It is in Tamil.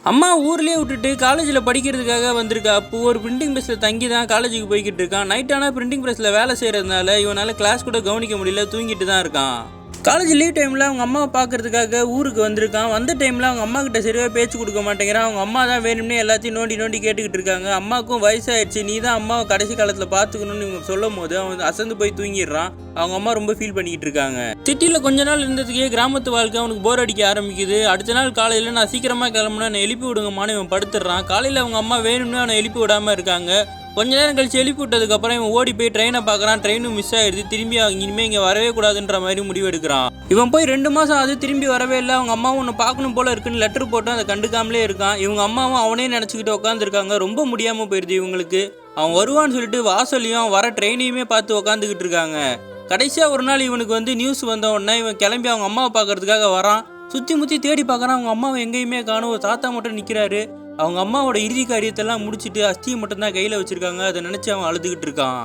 அம்மா ஊர்லேயே விட்டுட்டு காலேஜில் படிக்கிறதுக்காக வந்திருக்கா. அப்போ ஒரு பிரிண்டிங் ப்ரெஸ்ஸில் தங்கி தான் காலேஜுக்கு போய்கிட்டு இருக்கான். நைட் ஆனால் பிரிண்டிங் ப்ரெஸ்ஸில் வேலை செய்கிறதுனால இவனால் கிளாஸ் கூட கவனிக்க முடியல, தூங்கிட்டு தான் இருக்கான். காலேஜ் லீவ் டைமில் அவங்க அம்மாவை பார்க்கறதுக்காக ஊருக்கு வந்திருக்கான். வந்த டைமில் அவங்க அம்மா கிட்ட சரியாக பேச்சு கொடுக்க மாட்டேங்கிறான். அவங்க அம்மா தான் வேணும்னே எல்லாத்தையும் நோண்டி நோண்டி கேட்டுக்கிட்டு இருக்காங்க. அம்மாவுக்கும் வயசாகிடுச்சு, நீ தான் அம்மாவை கடைசி காலத்தில் பார்த்துக்கணும்னு இவங்க சொல்லும் போது அவன் அசந்து போய் தூங்கிடுறான். அவங்க அம்மா ரொம்ப ஃபீல் பண்ணிக்கிட்டு இருக்காங்க. சிட்டியில் கொஞ்ச நாள் இருந்ததுக்கே கிராமத்து வாழ்க்கை அவனுக்கு போர் அடிக்க ஆரம்பிக்குது. அடுத்த நாள் காலையில் நான் சீக்கிரமாக கிளம்புனா என்னை எழுப்பி விடுங்கம்மான்னு இவன் படுத்துடுறான். காலையில் அவங்க அம்மா வேணும்னு அவனை எழுப்பி விடாமல் இருக்காங்க. கொஞ்ச நேரம் கழிச்சு எழுப்பி விட்டதுக்கப்புறம் இவன் ஓடி போய் ட்ரெயினை பார்க்குறான். ட்ரெயினும் மிஸ் ஆகிடுது. திரும்பி இனிமேல் இங்கே வரவே கூடாதுன்ற மாதிரி முடிவெடுக்கிறான். இவன் போய் 2 மாதம் ஆகுது, திரும்பி வரவே இல்லை. அவங்க அம்மாவும் ஒன்று பார்க்கணும் போல இருக்குன்னு லெட்டர் போட்டு அதை கண்டுக்காமலே இருக்கான். இவங்க அம்மாவும் அவனே நினச்சிக்கிட்டு உட்காந்துருக்காங்க. ரொம்ப முடியாமல் போயிடுது இவங்களுக்கு. அவன் வருவான்னு சொல்லிட்டு வாசலையும் வர ட்ரெயினையுமே பார்த்து உட்காந்துக்கிட்டு இருக்காங்க. கடைசியாக ஒரு நாள் இவனுக்கு நியூஸ் வந்த உடனே இவன் கிளம்பி அவங்க அம்மாவை பார்க்கறதுக்காக வரான். சுற்றி முற்றி தேடி பார்க்குறான். அவங்க அம்மாவை எங்கேயுமே காணும். ஒரு தாத்தா மட்டும் நிற்கிறாரு. அவங்க அம்மாவோட இறுதி காரியத்தெல்லாம் முடிச்சுட்டு அஸ்தியை மட்டும்தான் கையில் வச்சுருக்காங்க. அதை நினச்சி அவன் அழுதுகிட்டு இருக்கான்.